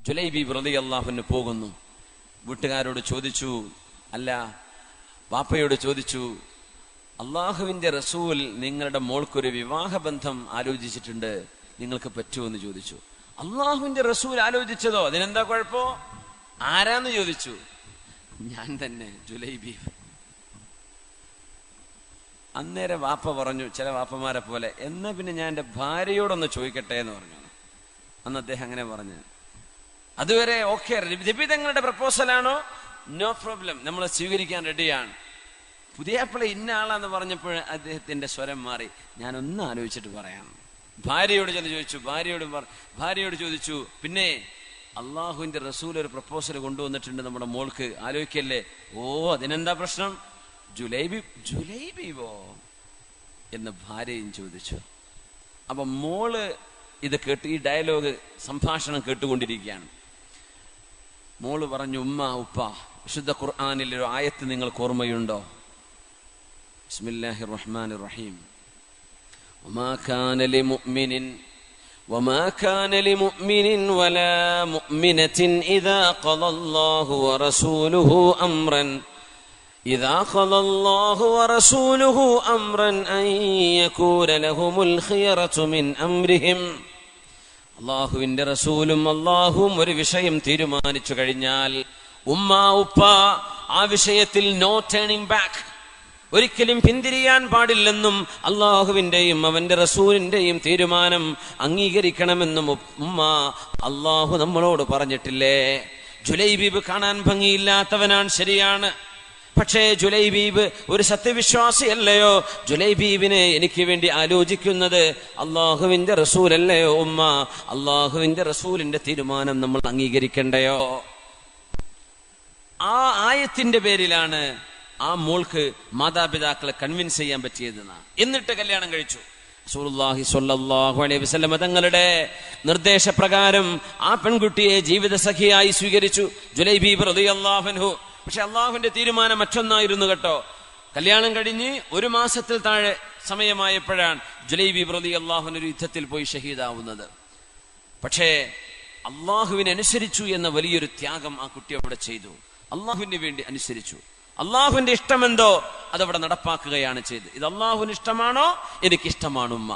ജുലൈബി റളിയല്ലാഹു അൻഹു പോകുന്നു. വീട്ടുകാരോട് ചോദിച്ചു, അല്ല വാപ്പയോട് ചോദിച്ചു, അള്ളാഹുവിന്റെ റസൂൽ നിങ്ങളുടെ മോൾക്കൊരു വിവാഹബന്ധം ആലോചിച്ചിട്ടുണ്ട്, നിങ്ങൾക്ക് പറ്റുമോ എന്ന് ചോദിച്ചു. അള്ളാഹുവിന്റെ റസൂൽ ആലോചിച്ചതോ, അതിനെന്താ കുഴപ്പോ, ആരാന്ന് ചോദിച്ചു. ഞാൻ തന്നെ, ജുലൈബി. അന്നേരം വാപ്പ പറഞ്ഞു, ചില വാപ്പമാരെ പോലെ, എന്നാ പിന്നെ ഞാൻ എൻ്റെ ഭാര്യയോടൊന്ന് ചോദിക്കട്ടെ എന്ന് പറഞ്ഞു. അന്ന് അദ്ദേഹം അങ്ങനെ പറഞ്ഞു. അതുവരെ ഓക്കെ, നിബിതങ്ങളുടെ പ്രപ്പോസലാണോ, നോ പ്രോബ്ലം, നമ്മൾ സ്വീകരിക്കാൻ റെഡിയാണ്. പുതിയാപ്പിള ഇന്ന ആളാന്ന് പറഞ്ഞപ്പോൾ അദ്ദേഹത്തിന്റെ സ്വരം മാറി, ഞാനൊന്ന് ആലോചിച്ചിട്ട് പറയാം. ഭാര്യയോട് ചെന്ന് ചോദിച്ചു, ഭാര്യയോട് ചോദിച്ചു, പിന്നെ അള്ളാഹുവിന്റെ റസൂൽ ഒരു പ്രപ്പോസൽ കൊണ്ടുവന്നിട്ടുണ്ട് നമ്മുടെ മോൾക്ക്, ആലോചിക്കല്ലേ. ഓ, അതിനെന്താ പ്രശ്നം, ജുലൈബിവോ എന്ന് ഭാര്യയും ചോദിച്ചു. അപ്പൊ മോള് ഇത് കേട്ട്, ഈ ഡയലോഗ് സംഭാഷണം കേട്ടുകൊണ്ടിരിക്കുകയാണ്. മോള് പറഞ്ഞു, ഉമ്മ ഉപ്പ, വിശുദ്ധ ഖുർആനിൽ ഒരു ആയത്ത് നിങ്ങൾക്ക് ഓർമ്മയുണ്ടോ? ബിസ്മില്ലാഹിർ റഹ്മാനിർ റഹീം. وما كان لمؤمن ولا مؤمنة إذا قضى الله ورسوله أمرا أن يكون لهم الخيرة من أمرهم. അള്ളാഹുവിന്റെ റസൂലും അള്ളാഹുവും ഒരു വിഷയം തീരുമാനിച്ചു കഴിഞ്ഞാൽ ഉമ്മ ഉപ്പ ആ വിഷയത്തിൽ നോ ടേണിംഗ് ബാക്ക്, ഒരിക്കലും പിന്തിരിയാൻ പാടില്ലെന്നും അള്ളാഹുവിന്റെയും അവന്റെ റസൂലിന്റെയും തീരുമാനം അംഗീകരിക്കണമെന്നും ഉമ്മ അള്ളാഹു നമ്മളോട് പറഞ്ഞിട്ടില്ലേ. ജുലൈബീബ് കാണാൻ ഭംഗിയില്ലാത്തവനാണ്, ശരിയാണ്. പക്ഷേ ജുലൈബീബ് ഒരു സത്യവിശ്വാസിയല്ലയോ? ജുലൈബീബിനെ എനിക്ക് വേണ്ടി ആലോചിക്കുന്നത് അള്ളാഹുവിന്റെ റസൂലല്ലയോ ഉമ്മ? അള്ളാഹുവിന്റെ റസൂലിന്റെ തീരുമാനം നമ്മൾ അംഗീകരിക്കണ്ടയോ? ആ ആയത്തിന്റെ പേരിലാണ് ആ മോൾക്ക് മാതാപിതാക്കളെ കൺവിൻസ് ചെയ്യാൻ പറ്റിയതെന്നാണ്. എന്നിട്ട് കല്യാണം കഴിച്ചു. റസൂലുള്ളാഹി സ്വല്ലല്ലാഹു അലൈഹി വസല്ലം തങ്ങളുടെ നിർദ്ദേശപ്രകാരം ആ പെൺകുട്ടിയെ ജീവിത സഖിയായി സ്വീകരിച്ചു ജുലൈബീബ് റളിയല്ലാഹു അൻഹു. പക്ഷെ അള്ളാഹുവിന്റെ തീരുമാനം മറ്റൊന്നായിരുന്നു കേട്ടോ. കല്യാണം കഴിഞ്ഞ് 1 മാസത്തിൽ താഴെ സമയമായപ്പോഴാണ് ജുലൈബീബ് റളിയല്ലാഹു അൻഹു ഒരു യുദ്ധത്തിൽ പോയി ഷഹീദാവുന്നത്. പക്ഷേ അള്ളാഹുവിനനുസരിച്ചു എന്ന വലിയൊരു ത്യാഗം ആ കുട്ടി അവിടെ ചെയ്തു. അള്ളാഹുവിന് വേണ്ടി അനുസരിച്ചു. അള്ളാഹുവിന്റെ ഇഷ്ടമെന്തോ അതവിടെ നടപ്പാക്കുകയാണ് ചെയ്തത്. ഇത് അള്ളാഹുവിന് ഇഷ്ടമാണോ, എനിക്കിഷ്ടമാണ് ഉമ്മ.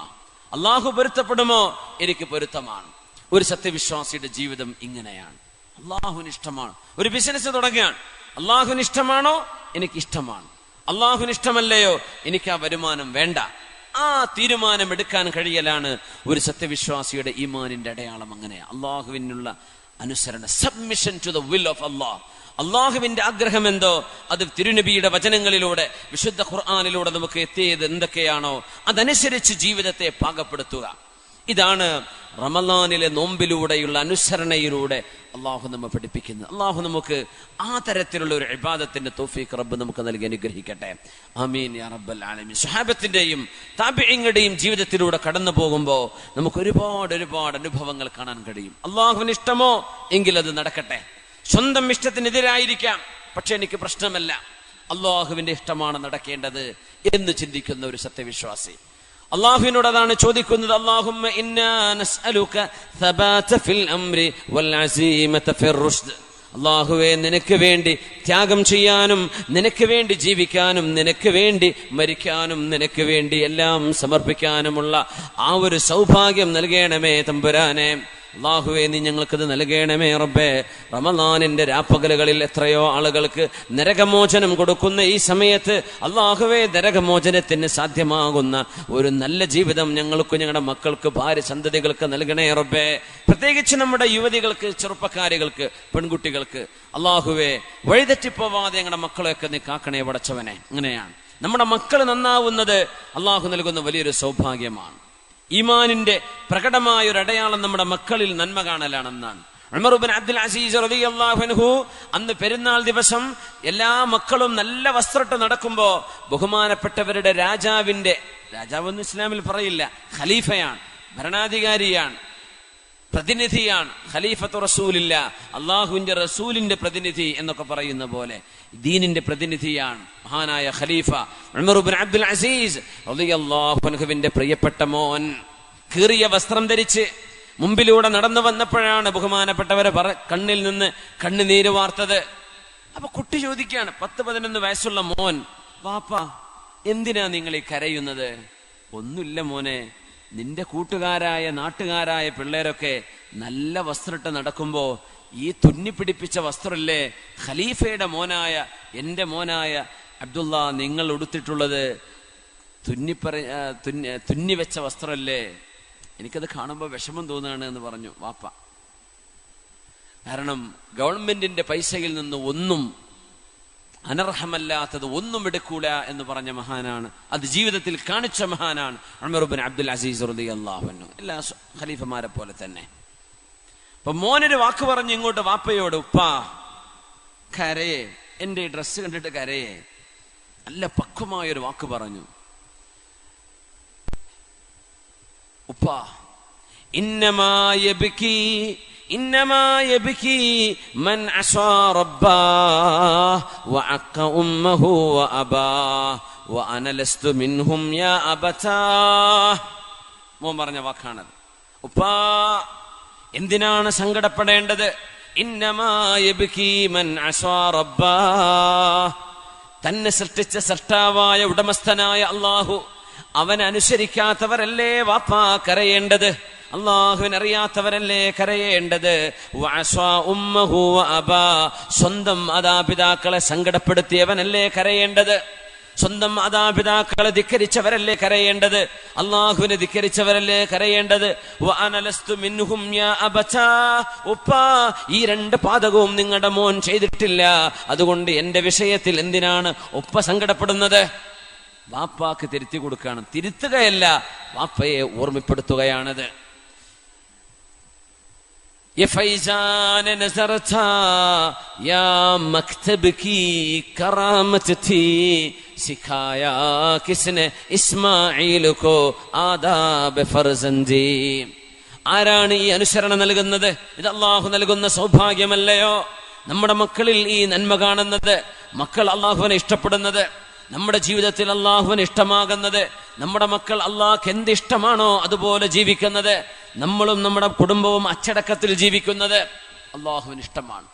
അള്ളാഹു പൊരുത്തപ്പെടുമോ, എനിക്ക് പൊരുത്തമാണ്. ഒരു സത്യവിശ്വാസിയുടെ ജീവിതം ഇങ്ങനെയാണ്. അള്ളാഹുവിന് ഇഷ്ടമാണ്. ഒരു ബിസിനസ് തുടങ്ങുകയാണ്, അള്ളാഹുവിന് ഇഷ്ടമാണോ, എനിക്കിഷ്ടമാണ്. അള്ളാഹുവിന് ഇഷ്ടമല്ലയോ, എനിക്ക് ആ വരുമാനം വേണ്ട. ആ തീരുമാനം എടുക്കാൻ കഴിയലാണ് ഒരു സത്യവിശ്വാസിയുടെ ഈമാനിന്റെ അടയാളം. അങ്ങനെ അള്ളാഹുവിനുള്ള അനുസരണ, submission to the will of Allah. അള്ളാഹുവിന്റെ ആഗ്രഹം എന്തോ അത് തിരുനബിയുടെ വചനങ്ങളിലൂടെ വിശുദ്ധ ഖുർആനിലൂടെ നമുക്ക് എത്തിയത് എന്തൊക്കെയാണോ അതനുസരിച്ച് ജീവിതത്തെ പാകപ്പെടുത്തുക. ഇതാണ് റമളാനിലെ നോമ്പിലൂടെയുള്ള അനുസരണയിലൂടെ അള്ളാഹു നമ്മെ പഠിപ്പിക്കുന്നത്. അള്ളാഹു നമുക്ക് ആ തരത്തിലുള്ള ഒരു ഇബാദത്തിന്റെ തൗഫീഖ് റബ്ബ് നമുക്ക് നൽകി അനുഗ്രഹിക്കട്ടെ. ആമീൻ യാ റബ്ബൽ ആലമീൻ. സ്വഹാബത്തിന്റെയും താബിഈങ്ങളുടെയും ജീവിതത്തിലൂടെ കടന്നു പോകുമ്പോൾ നമുക്ക് ഒരുപാട് അനുഭവങ്ങൾ കാണാൻ കഴിയും. അള്ളാഹുവിന് ഇഷ്ടമോ എങ്കിൽ അത് നടക്കട്ടെ. സ്വന്തം ഇഷ്ടത്തിനെതിരായിരിക്കാം, പക്ഷെ എനിക്ക് പ്രശ്നമല്ല, അള്ളാഹുവിന്റെ ഇഷ്ടമാണ് നടക്കേണ്ടത് എന്ന് ചിന്തിക്കുന്ന ഒരു സത്യവിശ്വാസി അള്ളാഹുവിനോട് അതാണ് ചോദിക്കുന്നത്. അല്ലാഹുമ്മ ഇന്നാ നസ്അലുക സബാത ഫിൽ അംരി വൽ അസീമത ഫിർ റുഷ്ദ്. അള്ളാഹുവേ, നിനക്ക് വേണ്ടി ത്യാഗം ചെയ്യാനും നിനക്ക് വേണ്ടി ജീവിക്കാനും നിനക്ക് വേണ്ടി മരിക്കാനും നിനക്ക് വേണ്ടി എല്ലാം സമർപ്പിക്കാനുമുള്ള ആ ഒരു സൗഭാഗ്യം നൽകണമേ തമ്പുരാനെ. അള്ളാഹുവേ, നീ ഞങ്ങൾക്കത് നൽകണമേ റബ്ബേ. റമളാനിന്റെ രാപ്പകലുകളിൽ എത്രയോ ആളുകൾക്ക് നരകമോചനം കൊടുക്കുന്ന ഈ സമയത്ത് അള്ളാഹുവേ, നരകമോചനത്തിന് സാധ്യമാകുന്ന ഒരു നല്ല ജീവിതം ഞങ്ങൾക്കും ഞങ്ങളുടെ മക്കൾക്ക് ഭാര്യ സന്തതികൾക്ക് നൽകണേ റബ്ബേ. പ്രത്യേകിച്ച് നമ്മുടെ യുവതികൾക്ക്, ചെറുപ്പക്കാരികൾക്ക്, പെൺകുട്ടികൾക്ക് അള്ളാഹുവേ വഴിതെറ്റിപ്പോവാതെ ഞങ്ങളുടെ മക്കളെയൊക്കെ നീ കാക്കണേ പടച്ചവനെ. അങ്ങനെയാണ് നമ്മുടെ മക്കൾ നന്നാവുന്നത് അള്ളാഹു നൽകുന്ന വലിയൊരു സൗഭാഗ്യമാണ്. ഈമാനിന്റെ പ്രകടമായ ഒരു അടയാളം നമ്മുടെ മക്കളിൽ നന്മ കാണലാണെന്നാണ്. ഉമർ ഇബ്നു അബ്ദുൽ അസീസ് റളിയല്ലാഹു അൻഹു അന്ന് പെരുന്നാൾ ദിവസം എല്ലാ മക്കളും നല്ല വസ്ത്രമിട്ട് നടക്കുമ്പോ ബഹുമാനപ്പെട്ടവരുടെ രാജാവെന്ന് ഇസ്ലാമിൽ പറയില്ല, ഖലീഫയാണ്, ഭരണാധികാരിയാണ്, പ്രതിനിധിയാണ്. ഖലീഫത്തു റസൂലില്ല, അള്ളാഹുവിന്റെ റസൂലിന്റെ പ്രതിനിധി എന്നൊക്കെ പറയുന്ന പോലെ ദീനിന്റെ പ്രതിനിധിയാണ് മഹാനായ ഖലീഫ ഉമർ ഇബ്നു അബ്ദുൽ അസീസ് റളിയല്ലാഹു അൻഹുവിന്റെ പ്രിയപ്പെട്ട മോൻ. കീറിയ വസ്ത്രം ധരിച്ച് മുമ്പിലൂടെ നടന്നു വന്നപ്പോഴാണ് ബഹുമാനപ്പെട്ടവരെ കണ്ണിൽ നിന്ന് കണ്ണുനീര് വാർത്തത്. അപ്പൊ കുട്ടി ചോദിക്കുകയാണ്, 10-11 വയസ്സുള്ള മോൻ, വാപ്പാ എന്തിനാ നിങ്ങൾ ഈ കരയുന്നത്? ഒന്നുമില്ല മോനെ, നിന്റെ കൂട്ടുകാരായ നാട്ടുകാരായ പിള്ളേരൊക്കെ നല്ല വസ്ത്രമിട്ട് നടക്കുമ്പോ ഈ തുന്നിപ്പിടിപ്പിച്ച വസ്ത്രമില്ലേ ഖലീഫയുടെ മോനായ എന്റെ മോനായ അബ്ദുള്ള നിങ്ങൾ ഉടുത്തിട്ടുള്ളത് തുന്നിവെച്ച വസ്ത്രമല്ലേ, എനിക്കത് കാണുമ്പോൾ വിഷമം തോന്നുകയാണ് എന്ന് പറഞ്ഞു വാപ്പ. കാരണം ഗവൺമെന്റിന്റെ പൈസയിൽ നിന്ന് ഒന്നും അനർഹമല്ലാത്തത് ഒന്നും എടുക്കൂല എന്ന് പറഞ്ഞ മഹാനാണ്, അത് ജീവിതത്തിൽ കാണിച്ച മഹാനാണ് ഉമർ ഇബ്നു അബ്ദുൽ അസീസ് റളിയല്ലാഹു അൻഹു. എല്ലാ ഖലീഫമാരെ പോലെ തന്നെ. അപ്പൊ മോനൊരു വാക്ക് പറഞ്ഞു ഇങ്ങോട്ട് വാപ്പയോട്, ഉപ്പാ കരയെ, എന്റെ ഈ ഡ്രസ്സ് കണ്ടിട്ട് കരയെ. നല്ല പക്വമായൊരു വാക്ക് പറഞ്ഞു, ഉപ്പാ ഇന്നമാ യബ്കി മൻ അസാ റബ്ബാഹ് വഅഖ ഉമ്മഹു വഅബാഹ് വഅന ലസ്തു മിൻഹും യാ അബതാഹ്. മോൻ പറഞ്ഞ വാക്കാണത്. ഉപ്പാ എന്തിനാണ് സങ്കടപ്പെടേണ്ടത്? ഇന്നമാ യബ്കി മൻ അസാ റബ്ബാഹ്, തന്നെ സൃഷ്ടിച്ച സൃഷ്ടാവായ ഉടമസ്ഥനായ അല്ലാഹു, അവനെ അനുസരിക്കാത്തവരല്ലേ വാപ്പാ കരയേണ്ടത്, അല്ലാഹുവിനറിയാത്തവരല്ലേ കരയേണ്ടത്. വഅസാ ഉമ്മഹു വഅബാ, സ്വന്തം മാതാപിതാക്കളെ സങ്കടപ്പെടുത്തിയവനല്ലേ കരയേണ്ടത്, സ്വന്തം മാതാപിതാക്കളെ ധിക്കരിച്ചവരല്ലേ കരയേണ്ടത്, അല്ലാഹുവിനെ ധിക്കരിച്ചവരല്ലേ കരയേണ്ടത്. വഅന ലസ്തു മിൻഹും യാ അബതാ, ഉപ്പാ ഈ 2 പാതകവും നിങ്ങളുടെ മോൻ ചെയ്തിട്ടില്ല, അതുകൊണ്ട് എന്റെ വിഷയത്തിൽ എന്തിനാണ് ഉപ്പ സങ്കടപ്പെടുന്നത്? വാപ്പാക്ക് തിരുത്തി കൊടുക്കുകയാണ്, തിരുത്തുകയല്ല, വാപ്പയെ ഓർമ്മപ്പെടുത്തുകയാണത്. ये फैजान नजर था या मकतब की करामत थी, सिखाया किसने इस्माइल को आदाब फर्जंदी. ആരാണ് ഈ അനുസരണ നൽകുന്നത്? ഇത് അല്ലാഹു നൽകുന്ന സൗഭാഗ്യമല്ലയോ? നമ്മുടെ മക്കളിൽ ഈ നന്മ കാണുന്നത്, മക്കൾ അല്ലാഹുവിനെ ഇഷ്ടപ്പെടുന്നത്, നമ്മുടെ ജീവിതത്തിൽ അല്ലാഹുവിന് ഇഷ്ടമാകുന്നത്, നമ്മുടെ മക്കൾ അല്ലാഹ്ക്ക് എന്ത് ഇഷ്ടമാണോ അതുപോലെ ജീവിക്കുന്നത്, നമ്മളും നമ്മുടെ കുടുംബവും അച്ചടക്കത്തിൽ ജീവിക്കുന്നത് അല്ലാഹുവിന് ഇഷ്ടമാണ്,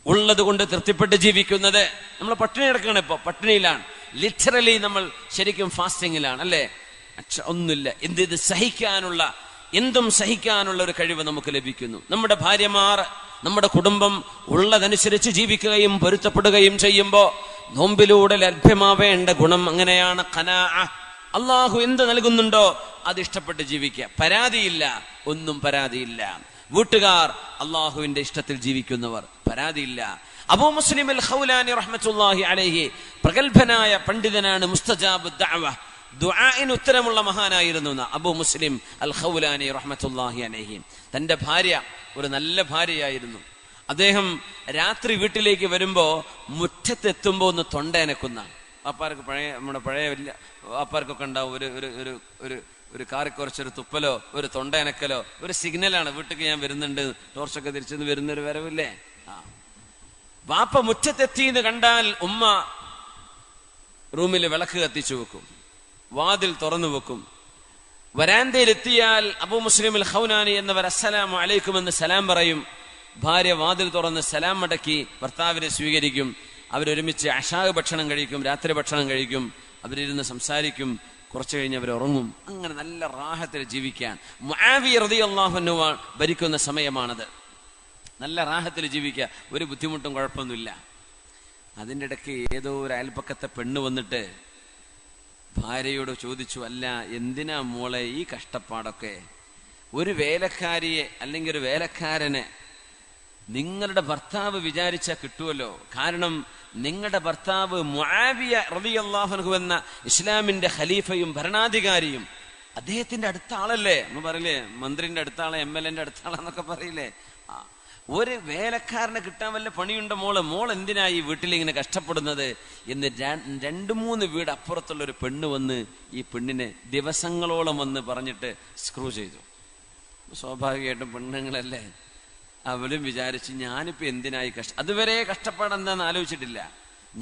ഉള്ളത് കൊണ്ട് തൃപ്തിപ്പെട്ട് ജീവിക്കുന്നത്. നമ്മൾ പട്ടിണി കിടക്കുകയാണ്, ഇപ്പൊ പട്ടിണിയിലാണ്, ലിറ്ററലി നമ്മൾ ശരിക്കും ഫാസ്റ്റിങ്ങിലാണ് അല്ലേ. ഒന്നുമില്ല, ഇത് സഹിക്കാനുള്ള, എന്തും സഹിക്കാനുള്ള ഒരു കഴിവ് നമുക്ക് ലഭിക്കുന്നു. നമ്മുടെ ഭാര്യമാർ, നമ്മുടെ കുടുംബം ഉള്ളതനുസരിച്ച് ജീവിക്കുകയും പൊരുത്തപ്പെടുകയും ചെയ്യുമ്പോ നോമ്പിലൂടെ ലഭ്യമാവേണ്ട ഗുണം അങ്ങനെയാണ് ഖനാഅ. അല്ലാഹു എന്ത് നൽകുന്നുണ്ടോ അത് ഇഷ്ടപ്പെട്ട് ജീവിക്കുക, പരാതിയില്ല, ഒന്നും പരാതിയില്ല. വീട്ടുകാർ അല്ലാഹുവിന്റെ ഇഷ്ടത്തിൽ ജീവിക്കുന്നവർ, പരാതിയില്ല. അബൂ മുസ്ലിം അൽ ഖൗലാനി റഹ്മത്തുള്ളാഹി അലൈഹി പ്രഗൽഭനായ പണ്ഡിതനാണ്, മുസ്തജാബു ദഅവ, ദുആഇന് ഉത്തരമുള്ള മഹാനായിരുന്നു അബൂ മുസ്ലിം അൽ ഖൗലാനി റഹ്മത്തുള്ളാഹി അലൈഹി. തന്റെ ഭാര്യ ഒരു നല്ല ഭാര്യയായിരുന്നു. അദ്ദേഹം രാത്രി വീട്ടിലേക്ക് വരുമ്പോ മുറ്റത്തെത്തുമ്പോ ഒന്ന് തൊണ്ടയനക്കുന്ന, വാപ്പാർക്ക് നമ്മുടെ പഴയ വലിയ വാപ്പാർക്കൊക്കെ ഉണ്ടാവും ഒരു കാറി കുറച്ചൊരു തുപ്പലോ ഒരു തൊണ്ടയനക്കലോ ഒരു സിഗ്നലാണ്, വീട്ടിലേക്ക് ഞാൻ വരുന്നുണ്ട്, ടോർച്ചൊക്കെ തിരിച്ചെന്ന് വരുന്നൊരു വരവില്ലേ. വാപ്പ മുറ്റത്തെത്തിന്ന് കണ്ടാൽ ഉമ്മ റൂമിൽ വിളക്ക് കത്തിച്ചു വെക്കും, വാതിൽ തുറന്നു വെക്കും. വരാന്തയിലെത്തിയാൽ അബൂ മുസ്ലിം അൽ ഖൗലാനി എന്നവർ അസ്സലാമു അലൈക്കും എന്ന് സലാം പറയും. ഭാര്യ വാതിൽ തുറന്ന് സലാം മടക്കി ഭർത്താവിനെ സ്വീകരിക്കും. അവരൊരുമിച്ച് അശാഹ് ഭക്ഷണം കഴിക്കും, രാത്രി ഭക്ഷണം കഴിക്കും, അവരിരുന്ന് സംസാരിക്കും. കുറച്ചു കഴിഞ്ഞ് അവർ ഉറങ്ങും. അങ്ങനെ നല്ല റാഹത്തിൽ ജീവിക്കാൻ മുആവിയ റളിയല്ലാഹു അൻഹു ഭരിക്കുന്ന സമയമാണത്. നല്ല റാഹത്തിൽ ജീവിക്കുക, ഒരു ബുദ്ധിമുട്ടും കുഴപ്പമൊന്നുമില്ല. അതിൻ്റെ ഇടയ്ക്ക് ഏതോ ഒരു അയൽപ്പക്കത്തെ പെണ്ണ് വന്നിട്ട് ഭാര്യയോട് ചോദിച്ചു, അല്ല എന്തിനാ മോളെ ഈ കഷ്ടപ്പാടൊക്കെ? ഒരു വേലക്കാരിയെ അല്ലെങ്കിൽ ഒരു വേലക്കാരനെ നിങ്ങളുടെ ഭർത്താവ് വിചാരിച്ചാൽ കിട്ടുമല്ലോ. കാരണം നിങ്ങളുടെ ഭർത്താവ് മുആവിയ റളിയല്ലാഹു അൻഹു എന്ന ഇസ്ലാമിന്റെ ഖലീഫയും ഭരണാധികാരിയും അദ്ദേഹത്തിന്റെ അടുത്ത ആളല്ലേ. നമ്മൾ പറയില്ലേ മന്ത്രിന്റെ അടുത്ത ആളെ, MLA അടുത്ത ആളെന്നൊക്കെ പറയില്ലേ. ഒരു വേലക്കാരനെ കിട്ടാൻ വല്ല പണിയുണ്ടോ മോൾ എന്തിനാ ഈ വീട്ടിലിങ്ങനെ കഷ്ടപ്പെടുന്നത് എന്ന് 2-3 വീട് അപ്പുറത്തുള്ള ഒരു പെണ്ണ് വന്ന് ഈ പെണ്ണിനെ ദിവസങ്ങളോളം വന്ന് പറഞ്ഞിട്ട് സ്ക്രൂ ചെയ്തു. സ്വാഭാവികമായിട്ടും പെണ്ണുങ്ങളല്ലേ, അവളും വിചാരിച്ചു ഞാനിപ്പോ എന്തിനായി അതുവരെ കഷ്ടപ്പാടെന്താന്ന് ആലോചിച്ചിട്ടില്ല,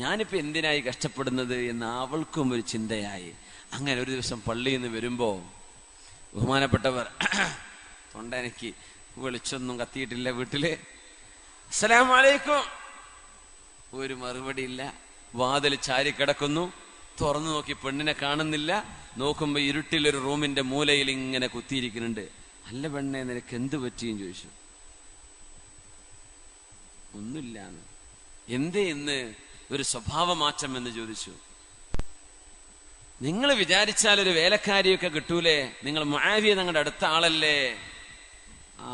ഞാനിപ്പോ എന്തിനായി കഷ്ടപ്പെടുന്നത് എന്ന് അവൾക്കും ഒരു ചിന്തയായി. അങ്ങനെ ഒരു ദിവസം പള്ളിയിൽ നിന്ന് വരുമ്പോ ബഹുമാനപ്പെട്ടവർ തൊണ്ട എനിക്ക് വെളിച്ചൊന്നും കത്തിയിട്ടില്ല വീട്ടില്. അസ്സലാമു അലൈക്കും. ഒരു മറുപടി ഇല്ല. വാതിൽ ചാരിക്കിടക്കുന്നു. തുറന്നു നോക്കി പെണ്ണിനെ കാണുന്നില്ല. നോക്കുമ്പോ ഇരുട്ടിലൊരു റൂമിന്റെ മൂലയിൽ ഇങ്ങനെ കുത്തിയിരിക്കുന്നുണ്ട്. അല്ല പെണ്ണെ, നിനക്ക് എന്ത് പറ്റിയും ചോദിച്ചു. ഒന്നുമില്ലാന്ന്. എന്തേ ഇന്ന് ഒരു സ്വഭാവമാറ്റം എന്ന് ചോദിച്ചു. നിങ്ങൾ വിചാരിച്ചാൽ ഒരു വേലക്കാരിയൊക്കെ കിട്ടൂലേ? നിങ്ങൾ മുആവിയ നിങ്ങളുടെ അടുത്ത ആളല്ലേ?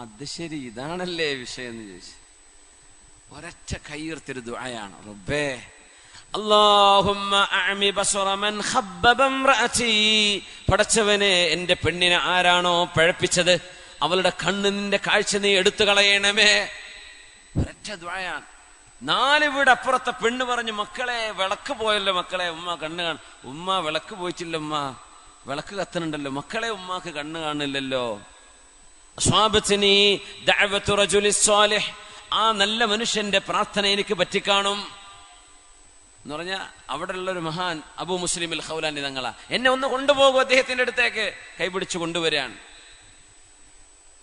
അത് ശരി, ഇതാണല്ലേ വിഷയം എന്ന് ചോദിച്ചു. ഒരൊറ്റ കൈയുയർത്തിയൊരു ദുആയാണ്, റബ്ബേ അല്ലാഹുമ്മ അഅമി ബസറ മൻ ഖബ്ബബ ഇംറഅതി. പടച്ചവനെ, എന്റെ പെണ്ണിനെ ആരാണോ പഴപ്പിച്ചത് അവളുടെ കണ്ണ് നിന്റെ കാഴ്ച നീ എടുത്തു കളയണമേ. ഒരൊറ്റ ദുആയാണ്. 4 വീട് അപ്പുറത്തെ പെണ്ണ് പറഞ്ഞു, മക്കളെ വിളക്ക് പോയല്ലോ മക്കളെ, ഉമ്മ കണ്ണ് കാണും. ഉമ്മ വിളക്ക് പോയിട്ടില്ല, ഉമ്മ വിളക്ക് കത്തുന്നുണ്ടല്ലോ മക്കളെ, ഉമ്മാക്ക് കണ്ണ് കാണില്ലല്ലോ. അസ്വാബത്നി ദഅവതു റജുലി സ്വാലിഹ്. ആ നല്ല മനുഷ്യന്റെ പ്രാർത്ഥന എനിക്ക് പറ്റിക്കാണും എന്ന് പറഞ്ഞ അവിടെ ഉള്ളൊരു മഹാൻ അബൂ മുസ്ലിം അൽ ഖൗലാനി തങ്ങളാ. എന്നെ ഒന്ന് കൊണ്ടുപോകും അദ്ദേഹത്തിന്റെ അടുത്തേക്ക്. കൈപിടിച്ചു കൊണ്ടുവരാൻ.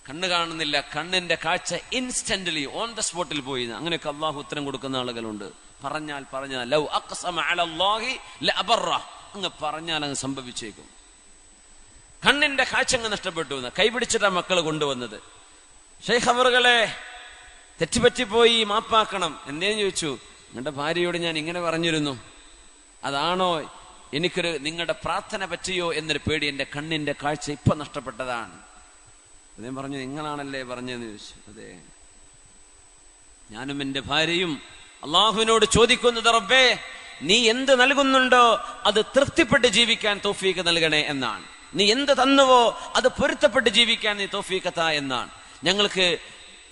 കണ്ണ് കാണുന്നില്ല, കണ്ണിന്റെ കാഴ്ച ഇൻസ്റ്റന്റ്ലി ഓൺ ദ സ്പോട്ടിൽ പോയി. അങ്ങനെയൊക്കെ അള്ളാഹു ഉത്തരം കൊടുക്കുന്ന ആളുകളുണ്ട്. പറഞ്ഞാൽ ലൗ അഖ്സമ അലല്ലാഹി ലഅബറ. അങ്ങ് പറഞ്ഞാൽ അങ്ങ് സംഭവിച്ചേക്കും. കണ്ണിന്റെ കാഴ്ച അങ്ങ് നഷ്ടപ്പെട്ടു. കൈപിടിച്ചിട്ടാ മക്കൾ കൊണ്ടുവന്നത്. ശൈഖ് അവറുകളെ, തെറ്റുപറ്റിപ്പോയി, മാപ്പാക്കണം. എന്തേന്ന് ചോദിച്ചു. നിങ്ങളുടെ ഭാര്യയോട് ഞാൻ ഇങ്ങനെ പറഞ്ഞിരുന്നു, അതാണോ എനിക്കൊരു നിങ്ങളുടെ പ്രാർത്ഥന പറ്റിയോ എന്നൊരു പേടി. എന്റെ കണ്ണിന്റെ കാഴ്ച ഇപ്പൊ നഷ്ടപ്പെട്ടതാണ്. അദ്ദേഹം പറഞ്ഞു, നിങ്ങളാണല്ലേ പറഞ്ഞതെന്ന് ചോദിച്ചു. അതെ, ഞാനും എന്റെ ഭാര്യയും അള്ളാഹുവിനോട് ചോദിക്കുന്നത്, റബ്ബേ നീ എന്ത് നൽകുന്നുണ്ടോ അത് തൃപ്തിപ്പെട്ട് ജീവിക്കാൻ തൗഫീഖ് നൽകണേ എന്നാണ്. നീ എന്ത് തന്നുവോ അത് പൊരുത്തപ്പെട്ട് ജീവിക്കാൻ നീ തൗഫീഖ് താ എന്നാണ്. ഞങ്ങൾക്ക്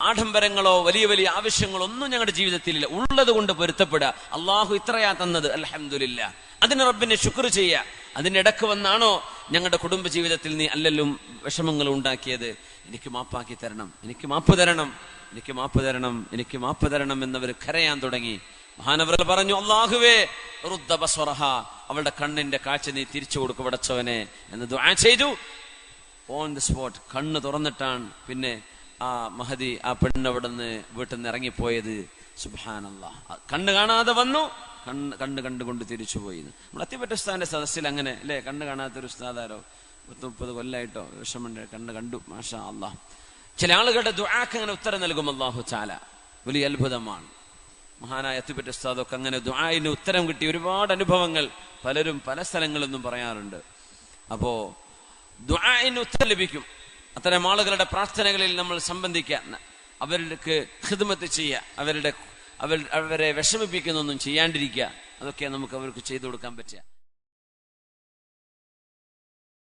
ആഡംബരങ്ങളോ വലിയ വലിയ ആവശ്യങ്ങളോ ഒന്നും ഞങ്ങളുടെ ജീവിതത്തിലില്ല. ഉള്ളത് കൊണ്ട് പൊരുത്തപ്പെടുക. അള്ളാഹു ഇത്രയാ തന്നത്, അൽഹംദുലില്ലാ. അതിന് റബ്ബിനെ ശുക്ർ ചെയ്യുക. അതിനിടക്ക് വന്നാണോ ഞങ്ങളുടെ കുടുംബ ജീവിതത്തിൽ നീ അല്ലല്ലും വിഷമങ്ങൾ ഉണ്ടാക്കിയത്? എനിക്ക് മാപ്പാക്കി തരണം, എനിക്ക് മാപ്പ് തരണം, എനിക്ക് മാപ്പ് തരണം, എനിക്ക് മാപ്പ് തരണം എന്നവർ കരയാൻ തുടങ്ങി. മഹാനവറുകൾ പറഞ്ഞു, അല്ലാഹുവേ റുദ്ദ ബസ്വറഹ, അവളുടെ കണ്ണിന്റെ കാഴ്ച നീ തിരിച്ചു കൊടുക്കും പടച്ചവനെ എന്ന് ദുആ ചെയ്തു. ഓൺ ദി സ്പോട്ട് കണ്ണ് തുറന്നിട്ടാണ് പിന്നെ ആ മഹദി, ആ പെണ്ണ് അവിടെ നിന്ന് വീട്ടിൽ നിന്ന് ഇറങ്ങിപ്പോയത്. സുബ്ഹാനല്ലാഹ്. കണ്ണ് കാണാതെ വന്നു, കണ്ണ് കണ്ടുകൊണ്ട് തിരിച്ചുപോയി. നമ്മൾ അത്തിപ്പറ്റ ഉസ്താദിന്റെ സദസ്സിൽ അങ്ങനെ അല്ലേ, കണ്ണ് കാണാത്തൊരു ഉസ്താദാരോ 30 കൊല്ലായിട്ടോ വിഷമുണ്ട്, കണ്ണ് കണ്ടു, മാഷാ അല്ലാഹ്. ചില ആളുകളുടെ ദുആക്ക് അങ്ങനെ ഉത്തരം നൽകും അല്ലാഹു തആല. വലിയ അത്ഭുതമാണ്. മഹാനായ അത്തിപ്പറ്റ ഉസ്താദൊക്കെ അങ്ങനെ ദുആഇന് ഉത്തരം കിട്ടിയ ഒരുപാട് അനുഭവങ്ങൾ പലരും പല സ്ഥലങ്ങളിൽ നിന്നും പറയാറുണ്ട്. അപ്പോ ദുആഇന് ഉത്തരം ലഭിക്കും. അത്തരം ആളുകളുടെ പ്രാർത്ഥനകളിൽ നമ്മൾ സംബന്ധിക്കുക, അവർക്ക് ഖിദ്മത്ത് ചെയ്യുക, അവരെ വിഷമിപ്പിക്കുന്നൊന്നും ചെയ്യാണ്ടിരിക്കുക. അതൊക്കെ നമുക്ക് അവർക്ക് ചെയ്തു കൊടുക്കാൻ പറ്റുക.